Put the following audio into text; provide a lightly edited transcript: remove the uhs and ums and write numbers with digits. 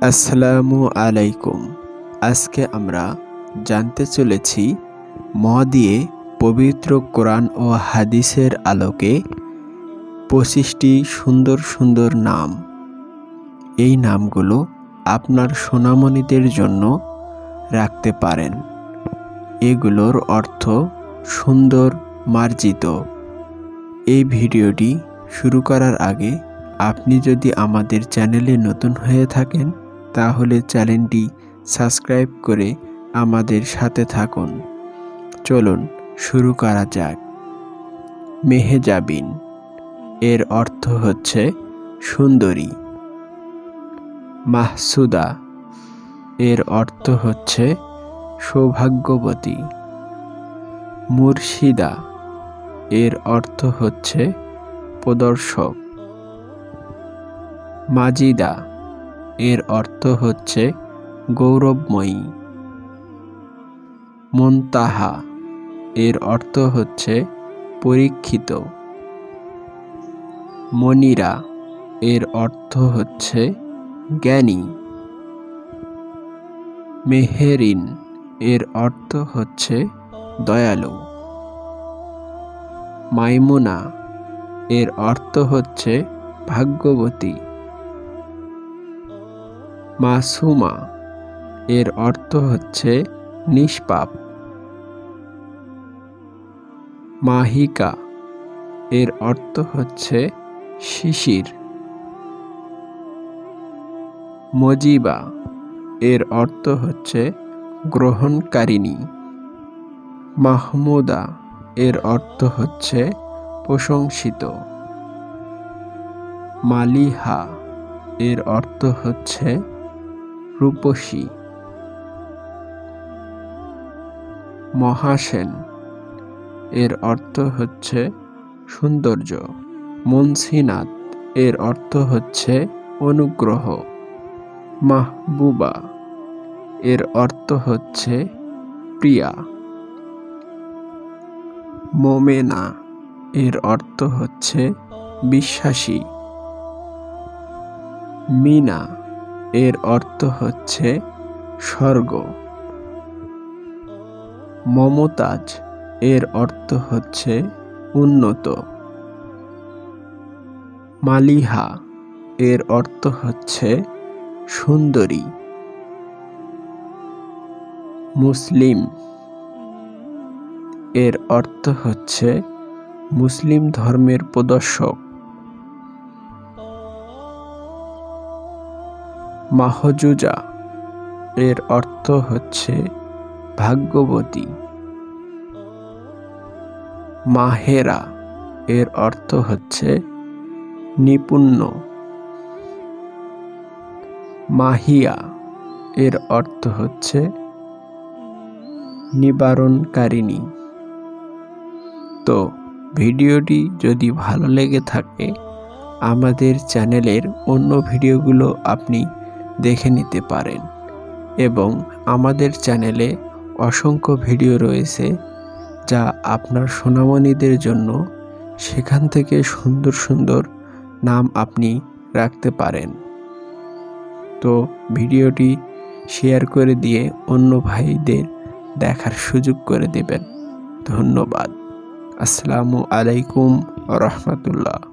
আসসালামু আলাইকুম। আজকে আমরা জানতে চলেছি ম দিয়ে পবিত্র কোরআন ও হাদিসের আলোকে 25টি সুন্দর সুন্দর নাম। এই নামগুলো আপনার সোনামণিদের জন্য রাখতে পারেন। এগুলোর অর্থ সুন্দর, মার্জিত। এই ভিডিওটি শুরু করার আগে আপনি যদি আমাদের চ্যানেলে নতুন হয়ে থাকেন তাহলে চ্যানেলটি সাবস্ক্রাইব করে আমাদের সাথে থাকুন। চলুন শুরু করা যাক। মেহজাবিন এর অর্থ হচ্ছে সুন্দরী। মাহসুদা এর অর্থ হচ্ছে সৌভাগ্যবতী। মুর্শিদা এর অর্থ হচ্ছে প্রদর্শক। মাজিদা এর অর্থ হচ্ছে গৌরবময়ী। মুনতাহা এর অর্থ হচ্ছে পরীক্ষিত। মনিরা এর অর্থ হচ্ছে জ্ঞানী। মেহেরিন এর অর্থ হচ্ছে দয়ালু। মাইমুনা এর অর্থ হচ্ছে ভাগ্যবতী। মাসুমা এর অর্থ হচ্ছে নিষ্পাপ। মাহিকা এর অর্থ হচ্ছে শিশির। মজিবা এর অর্থ হচ্ছে গ্রহণকারিণী। মাহমুদা এর অর্থ হচ্ছে প্রশংসিত। মালিহা এর অর্থ হচ্ছে রূপসী। মহাসেন এর অর্থ হচ্ছে সৌন্দর্য। মুনসিনাত এর অর্থ হচ্ছে অনুগ্রহ। মাহবুবা এর অর্থ হচ্ছে প্রিয়া। মোমেনা এর অর্থ হচ্ছে বিশ্বাসী। মিনা এর অর্থ হচ্ছে স্বর্গ। মমতাজ এর অর্থ হচ্ছে উন্নত। মালিহা এর অর্থ হচ্ছে সুন্দরী। মুসলিম এর অর্থ হচ্ছে মুসলিম ধর্মের প্রদর্শক। মাহজুজা এর অর্থ হচ্ছে ভাগ্যবতী। মাহেরা এর অর্থ হচ্ছে নিপুণ্য। মাহিয়া এর অর্থ হচ্ছে নিবারণকারিণী। তো ভিডিওটি যদি ভালো লেগে থাকে আমাদের চ্যানেলের অন্য ভিডিওগুলো আপনি দেখে নিতে পারেন এবং আমাদের চ্যানেলে অসংখ্য ভিডিও রয়েছে যা আপনার সোনামণিদের জন্য, সেখান থেকে সুন্দর সুন্দর নাম আপনি রাখতে পারেন। তো ভিডিওটি শেয়ার করে দিয়ে অন্য ভাইদের দেখার সুযোগ করে দেবেন। ধন্যবাদ। আসসালামু আলাইকুম ওয়া রাহমাতুল্লাহ।